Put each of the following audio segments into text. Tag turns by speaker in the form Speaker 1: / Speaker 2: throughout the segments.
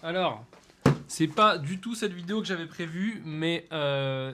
Speaker 1: Alors, c'est pas du tout cette vidéo que j'avais prévue, mais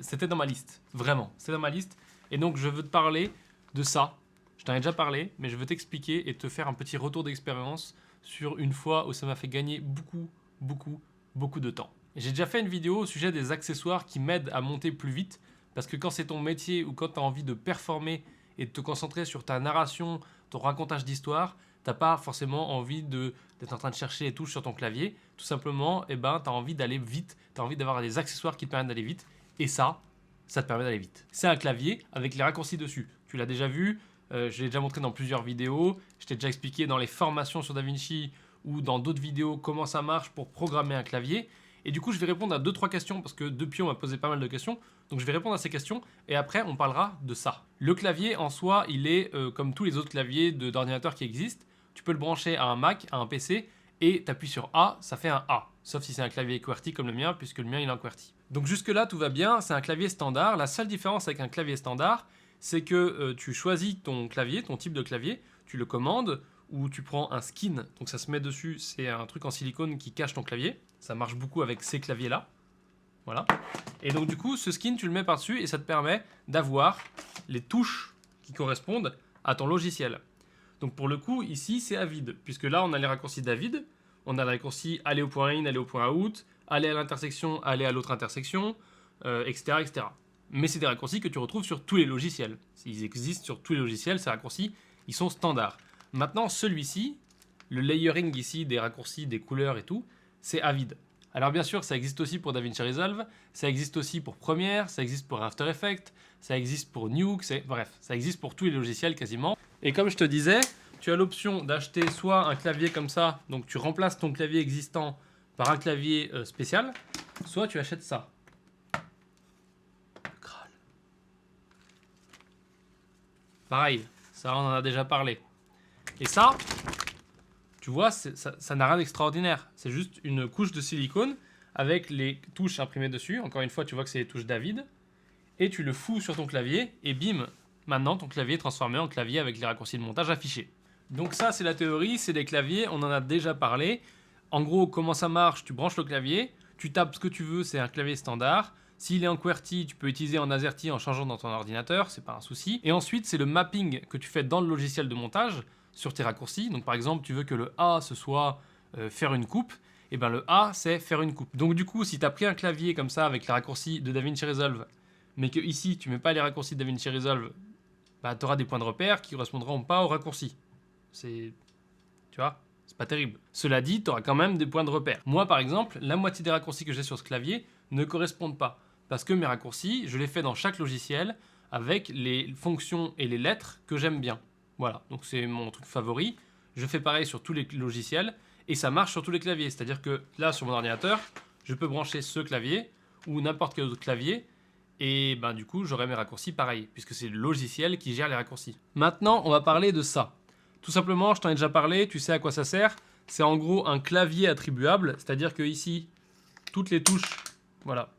Speaker 1: c'était dans ma liste. Vraiment, c'est dans ma liste. Et donc, je veux te parler de ça. Je t'en ai déjà parlé, mais je veux t'expliquer et te faire un petit retour d'expérience sur une fois où ça m'a fait gagner beaucoup de temps. J'ai déjà fait une vidéo au sujet des accessoires qui m'aident à monter plus vite, parce que quand c'est ton métier ou quand tu as envie de performer et de te concentrer sur ta narration, ton racontage d'histoire, t'as pas forcément envie d'être en train de chercher les touches sur ton clavier. Tout simplement, tu as envie d'aller vite, tu as envie d'avoir des accessoires qui te permettent d'aller vite. Et ça te permet d'aller vite. C'est un clavier avec les raccourcis dessus. Tu l'as déjà vu, je l'ai déjà montré dans plusieurs vidéos. Je t'ai déjà expliqué dans les formations sur DaVinci ou dans d'autres vidéos comment ça marche pour programmer un clavier. Et du coup, je vais répondre à 2-3 questions parce que depuis, on m'a posé pas mal de questions. Donc, je vais répondre à ces questions et après, on parlera de ça. Le clavier en soi, il est comme tous les autres claviers d'ordinateur qui existent. Tu peux le brancher à un Mac, à un PC et tu appuies sur A, ça fait un A. Sauf si c'est un clavier QWERTY comme le mien, puisque le mien il est en QWERTY. Donc jusque-là, tout va bien, c'est un clavier standard. La seule différence avec un clavier standard, c'est que tu choisis ton clavier, ton type de clavier, tu le commandes, ou tu prends un skin, donc ça se met dessus, c'est un truc en silicone qui cache ton clavier. Ça marche beaucoup avec ces claviers-là. Voilà. Et donc du coup, ce skin, tu le mets par-dessus et ça te permet d'avoir les touches qui correspondent à ton logiciel. Donc pour le coup, ici, c'est à vide, puisque là, on a les raccourcis d'Avid, on a le raccourci aller au point in, aller au point out, aller à l'intersection, aller à l'autre intersection, etc., etc. Mais c'est des raccourcis que tu retrouves sur tous les logiciels. Ils existent sur tous les logiciels, ces raccourcis, ils sont standards. Maintenant, celui-ci, le layering ici des raccourcis, des couleurs et tout, c'est à vide. Alors bien sûr, ça existe aussi pour DaVinci Resolve, ça existe aussi pour Premiere, ça existe pour After Effects, ça existe pour Nuke, bref, ça existe pour tous les logiciels quasiment. Et comme je te disais, tu as l'option d'acheter soit un clavier comme ça, donc tu remplaces ton clavier existant par un clavier spécial, soit tu achètes ça. Le Graal. Pareil, ça on en a déjà parlé. Et ça, tu vois, ça n'a rien d'extraordinaire. C'est juste une couche de silicone avec les touches imprimées dessus. Encore une fois, tu vois que c'est les touches David. Et tu le fous sur ton clavier et bim, maintenant ton clavier est transformé en clavier avec les raccourcis de montage affichés. Donc ça, c'est la théorie, c'est des claviers, on en a déjà parlé. En gros, comment ça marche? Tu branches le clavier, tu tapes ce que tu veux, c'est un clavier standard. S'il est en QWERTY, tu peux utiliser en AZERTY en changeant dans ton ordinateur, c'est pas un souci. Et ensuite, c'est le mapping que tu fais dans le logiciel de montage sur tes raccourcis. Donc par exemple, tu veux que le A, ce soit faire une coupe, et bien le A, c'est faire une coupe. Donc du coup, si tu as pris un clavier comme ça avec les raccourcis de DaVinci Resolve, mais que ici, tu mets pas les raccourcis de DaVinci Resolve, bah, tu auras des points de repère qui correspondront pas aux raccourcis. C'est... Tu vois, c'est pas terrible. Cela dit, tu auras quand même des points de repère. Moi, par exemple, la moitié des raccourcis que j'ai sur ce clavier ne correspondent pas. Parce que mes raccourcis, je les fais dans chaque logiciel avec les fonctions et les lettres que j'aime bien. Voilà, donc c'est mon truc favori. Je fais pareil sur tous les logiciels et ça marche sur tous les claviers. C'est-à-dire que là, sur mon ordinateur, je peux brancher ce clavier ou n'importe quel autre clavier et ben, du coup, j'aurai mes raccourcis pareil, puisque c'est le logiciel qui gère les raccourcis. Maintenant, on va parler de ça. Tout simplement, je t'en ai déjà parlé, tu sais à quoi ça sert. C'est en gros un clavier attribuable, c'est-à-dire que ici, toutes les touches, voilà.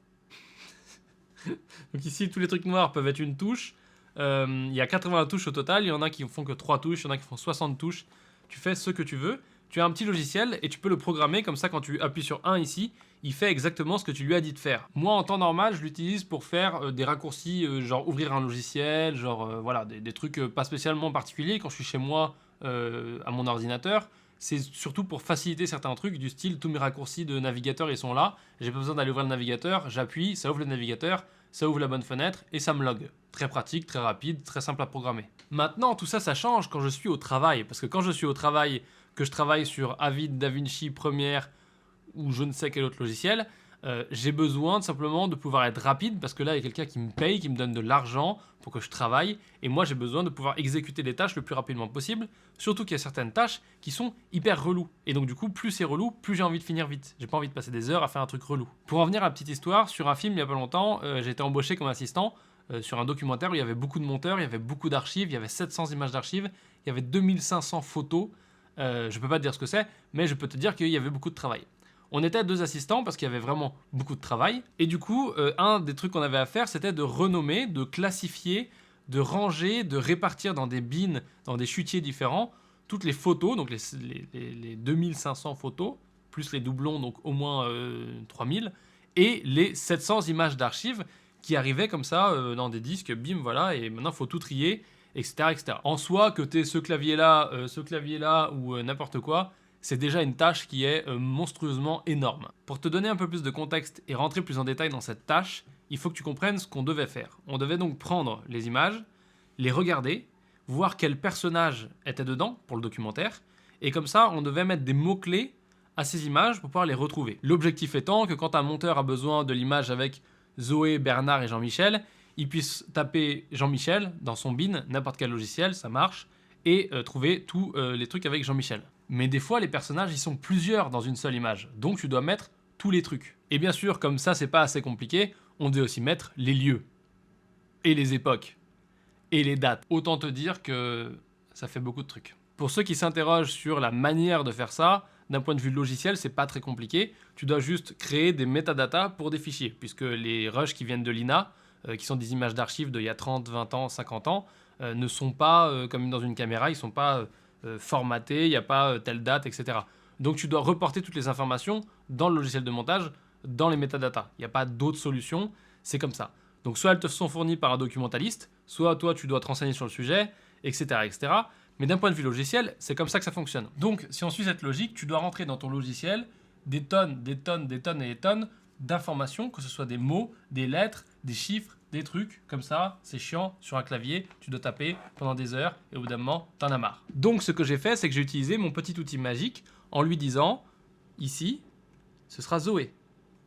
Speaker 1: Donc ici, tous les trucs noirs peuvent être une touche. Il y a 80 touches au total, il y en a qui font que 3 touches, il y en a qui font 60 touches. Tu fais ce que tu veux. Tu as un petit logiciel et tu peux le programmer comme ça quand tu appuies sur 1 ici, il fait exactement ce que tu lui as dit de faire. Moi, en temps normal, je l'utilise pour faire des raccourcis, genre ouvrir un logiciel, genre voilà, des trucs pas spécialement particuliers. Quand je suis chez moi, à mon ordinateur, c'est surtout pour faciliter certains trucs du style tous mes raccourcis de navigateur ils sont là, j'ai pas besoin d'aller ouvrir le navigateur, j'appuie, ça ouvre le navigateur, ça ouvre la bonne fenêtre et ça me log. Très pratique, très rapide, très simple à programmer. Maintenant, tout ça, ça change quand je suis au travail, parce que quand je suis au travail, que je travaille sur Avid, DaVinci, Premiere ou je ne sais quel autre logiciel, j'ai besoin simplement de pouvoir être rapide parce que là, il y a quelqu'un qui me paye, qui me donne de l'argent pour que je travaille. Et moi, j'ai besoin de pouvoir exécuter les tâches le plus rapidement possible. Surtout qu'il y a certaines tâches qui sont hyper reloues. Et donc, du coup, plus c'est relou, plus j'ai envie de finir vite. J'ai pas envie de passer des heures à faire un truc relou. Pour en venir à la petite histoire, sur un film il y a pas longtemps, j'ai été embauché comme assistant sur un documentaire où il y avait beaucoup de monteurs, il y avait beaucoup d'archives, il y avait 700 images d'archives, il y avait 2500 photos. Je peux pas te dire ce que c'est, mais je peux te dire qu'il y avait beaucoup de travail. On était 2 assistants parce qu'il y avait vraiment beaucoup de travail. Et du coup, un des trucs qu'on avait à faire, c'était de renommer, de classifier, de ranger, de répartir dans des bins, dans des chutiers différents, toutes les photos, donc les 2500 photos, plus les doublons, donc au moins 3000, et les 700 images d'archives qui arrivaient comme ça dans des disques, bim, voilà, et maintenant il faut tout trier, etc., etc. En soi, que tu aies ce clavier-là ou n'importe quoi, c'est déjà une tâche qui est monstrueusement énorme. Pour te donner un peu plus de contexte et rentrer plus en détail dans cette tâche, il faut que tu comprennes ce qu'on devait faire. On devait donc prendre les images, les regarder, voir quel personnage était dedans pour le documentaire, et comme ça, on devait mettre des mots-clés à ces images pour pouvoir les retrouver. L'objectif étant que quand un monteur a besoin de l'image avec Zoé, Bernard et Jean-Michel, il puisse taper Jean-Michel dans son bin, n'importe quel logiciel, ça marche, et trouver tous les trucs avec Jean-Michel. Mais des fois, les personnages, ils sont plusieurs dans une seule image, donc tu dois mettre tous les trucs. Et bien sûr, comme ça, c'est pas assez compliqué, on devait aussi mettre les lieux, et les époques, et les dates. Autant te dire que ça fait beaucoup de trucs. Pour ceux qui s'interrogent sur la manière de faire ça, d'un point de vue logiciel, c'est pas très compliqué. Tu dois juste créer des métadatas pour des fichiers, puisque les rushs qui viennent de l'INA, qui sont des images d'archives d'il y a 30, 20 ans, 50 ans, ne sont pas, comme dans une caméra, ils sont pas formatés, il n'y a pas telle date, etc. Donc tu dois reporter toutes les informations dans le logiciel de montage, dans les métadatas. Il n'y a pas d'autre solution, c'est comme ça. Donc soit elles te sont fournies par un documentaliste, soit toi tu dois te renseigner sur le sujet, etc. etc. Mais d'un point de vue logiciel, c'est comme ça que ça fonctionne. Donc si on suit cette logique, tu dois rentrer dans ton logiciel des tonnes et des tonnes d'informations, que ce soit des mots, des lettres, des chiffres, des trucs, comme ça, c'est chiant, sur un clavier, tu dois taper pendant des heures, et au bout d'un moment, t'en as marre. Donc ce que j'ai fait, c'est que j'ai utilisé mon petit outil magique en lui disant, ici, ce sera Zoé,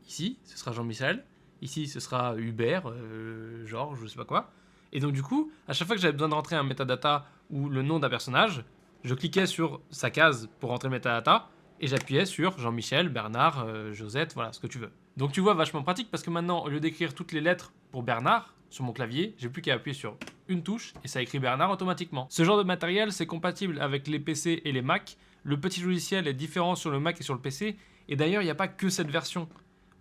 Speaker 1: ici, ce sera Jean-Michel, ici, ce sera Hubert, Georges, je sais pas quoi. Et donc du coup, à chaque fois que j'avais besoin de rentrer un metadata ou le nom d'un personnage, je cliquais sur sa case pour rentrer le metadata, et j'appuyais sur Jean-Michel, Bernard, Josette, voilà, ce que tu veux. Donc tu vois, vachement pratique, parce que maintenant, au lieu d'écrire toutes les lettres pour Bernard sur mon clavier, j'ai plus qu'à appuyer sur une touche et ça écrit Bernard automatiquement. Ce genre de matériel, c'est compatible avec les PC et les Mac. Le petit logiciel est différent sur le Mac et sur le PC. Et d'ailleurs, il n'y a pas que cette version.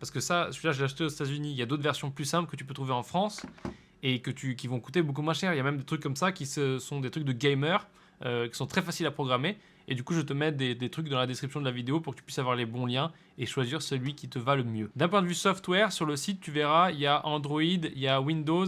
Speaker 1: Parce que ça, celui-là, je l'ai acheté aux États-Unis. Il y a d'autres versions plus simples que tu peux trouver en France et qui vont coûter beaucoup moins cher. Il y a même des trucs comme ça qui sont des trucs de gamer, qui sont très faciles à programmer. Et du coup, je te mets des trucs dans la description de la vidéo pour que tu puisses avoir les bons liens et choisir celui qui te va le mieux. D'un point de vue software, sur le site, tu verras, il y a Android, il y a Windows,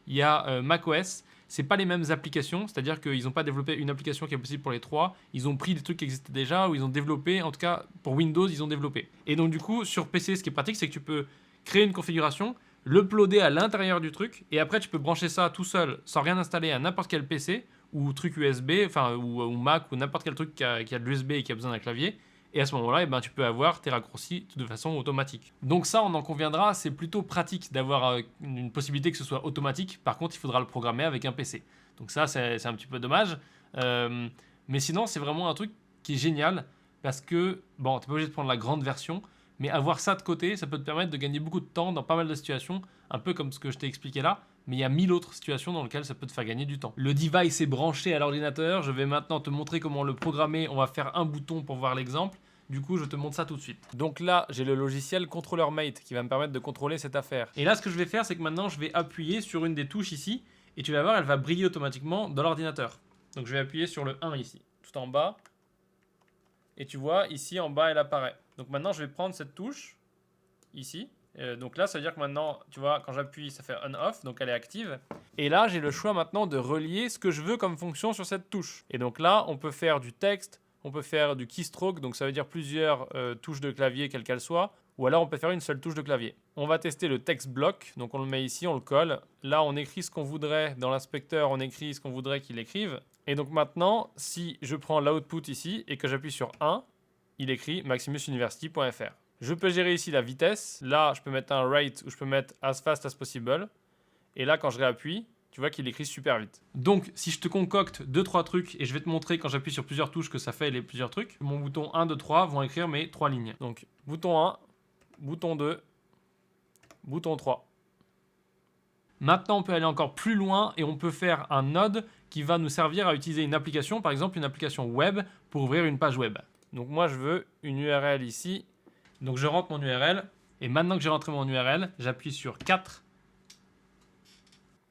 Speaker 1: il y a macOS. C'est pas les mêmes applications, c'est-à-dire qu'ils n'ont pas développé une application qui est possible pour les trois. Ils ont pris des trucs qui existaient déjà ou ils ont développé, en tout cas pour Windows, ils ont développé. Et donc du coup, sur PC, ce qui est pratique, c'est que tu peux créer une configuration, l'uploader à l'intérieur du truc et après tu peux brancher ça tout seul sans rien installer à n'importe quel PC ou truc USB, enfin ou Mac ou n'importe quel truc qui a de l'USB et qui a besoin d'un clavier. Et à ce moment-là, eh ben, tu peux avoir tes raccourcis de façon automatique. Donc ça, on en conviendra, c'est plutôt pratique d'avoir une possibilité que ce soit automatique. Par contre, il faudra le programmer avec un PC. Donc ça, c'est un petit peu dommage. Mais sinon, c'est vraiment un truc qui est génial parce que, bon, tu n'es pas obligé de prendre la grande version, mais avoir ça de côté, ça peut te permettre de gagner beaucoup de temps dans pas mal de situations, un peu comme ce que je t'ai expliqué là. Mais il y a 1000 autres situations dans lesquelles ça peut te faire gagner du temps. Le device est branché à l'ordinateur. Je vais maintenant te montrer comment le programmer. On va faire un bouton pour voir l'exemple. Du coup, je te montre ça tout de suite. Donc là, j'ai le logiciel Controller Mate qui va me permettre de contrôler cette affaire. Et là, ce que je vais faire, c'est que maintenant, je vais appuyer sur une des touches ici. Et tu vas voir, elle va briller automatiquement dans l'ordinateur. Donc je vais appuyer sur le 1 ici, tout en bas. Et tu vois, ici en bas, elle apparaît. Donc maintenant, je vais prendre cette touche ici. Donc là, ça veut dire que maintenant, tu vois, quand j'appuie, ça fait on-off, donc elle est active. Et là, j'ai le choix maintenant de relier ce que je veux comme fonction sur cette touche. Et donc là, on peut faire du texte, on peut faire du keystroke, donc ça veut dire plusieurs touches de clavier, quelles qu'elles soient. Ou alors, on peut faire une seule touche de clavier. On va tester le text block, donc on le met ici, on le colle. Là, on écrit ce qu'on voudrait, dans l'inspecteur, on écrit ce qu'on voudrait qu'il écrive. Et donc maintenant, si je prends l'output ici et que j'appuie sur 1, il écrit maximusuniversity.fr. Je peux gérer ici la vitesse. Là, je peux mettre un rate ou je peux mettre as fast as possible. Et là, quand je réappuie, tu vois qu'il écrit super vite. Donc, si je te concocte 2-3 trucs et je vais te montrer quand j'appuie sur plusieurs touches que ça fait les plusieurs trucs, mon bouton 1, 2, 3 vont écrire mes 3 lignes. Donc, bouton 1, bouton 2, bouton 3. Maintenant, on peut aller encore plus loin et on peut faire un node qui va nous servir à utiliser une application, par exemple une application web pour ouvrir une page web. Donc, moi, je veux une URL ici. Donc je rentre mon URL et maintenant que j'ai rentré mon URL, j'appuie sur 4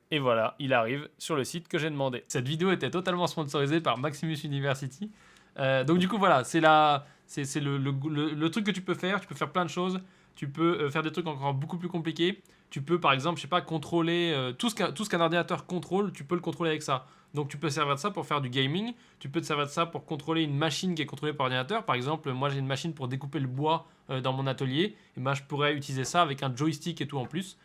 Speaker 1: et voilà, il arrive sur le site que j'ai demandé. Cette vidéo était totalement sponsorisée par Maximus University. Donc du coup voilà, c'est la C'est le truc que tu peux faire plein de choses, tu peux faire des trucs encore beaucoup plus compliqués, tu peux par exemple, je sais pas, contrôler tout ce qu'un ordinateur contrôle, tu peux le contrôler avec ça. Donc tu peux servir de ça pour faire du gaming, tu peux te servir de ça pour contrôler une machine qui est contrôlée par ordinateur. Par exemple, moi j'ai une machine pour découper le bois dans mon atelier, et ben, je pourrais utiliser ça avec un joystick et tout en plus.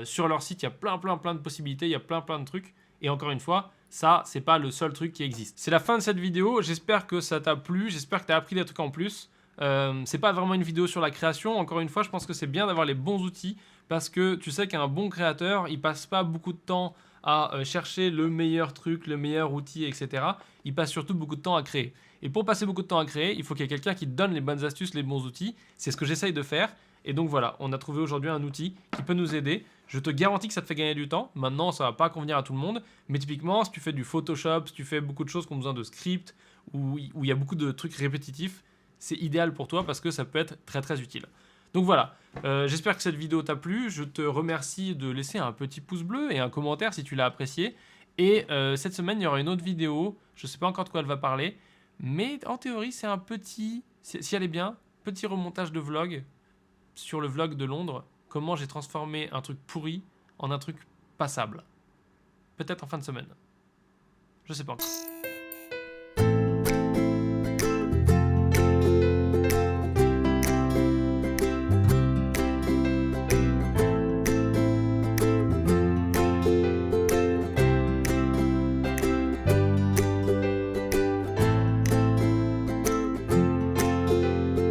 Speaker 1: Sur leur site, il y a plein de possibilités, il y a plein de trucs. Et encore une fois, ça, c'est pas le seul truc qui existe. C'est la fin de cette vidéo. J'espère que ça t'a plu. J'espère que tu as appris des trucs en plus. C'est pas vraiment une vidéo sur la création. Encore une fois, je pense que c'est bien d'avoir les bons outils parce que tu sais qu'un bon créateur, il passe pas beaucoup de temps à chercher le meilleur truc, le meilleur outil, etc. Il passe surtout beaucoup de temps à créer. Et pour passer beaucoup de temps à créer, il faut qu'il y ait quelqu'un qui te donne les bonnes astuces, les bons outils. C'est ce que j'essaye de faire. Et donc voilà, on a trouvé aujourd'hui un outil qui peut nous aider. Je te garantis que ça te fait gagner du temps. Maintenant, ça ne va pas convenir à tout le monde. Mais typiquement, si tu fais du Photoshop, si tu fais beaucoup de choses qui ont besoin de script, où il y a beaucoup de trucs répétitifs, c'est idéal pour toi parce que ça peut être très utile. Donc voilà, j'espère que cette vidéo t'a plu. Je te remercie de laisser un petit pouce bleu et un commentaire si tu l'as apprécié. Et cette semaine, il y aura une autre vidéo. Je ne sais pas encore de quoi elle va parler. Mais en théorie, c'est un petit, si elle est bien, petit remontage de vlog sur le vlog de Londres. Comment j'ai transformé un truc pourri en un truc passable. Peut-être en fin de semaine. Je sais pas encore.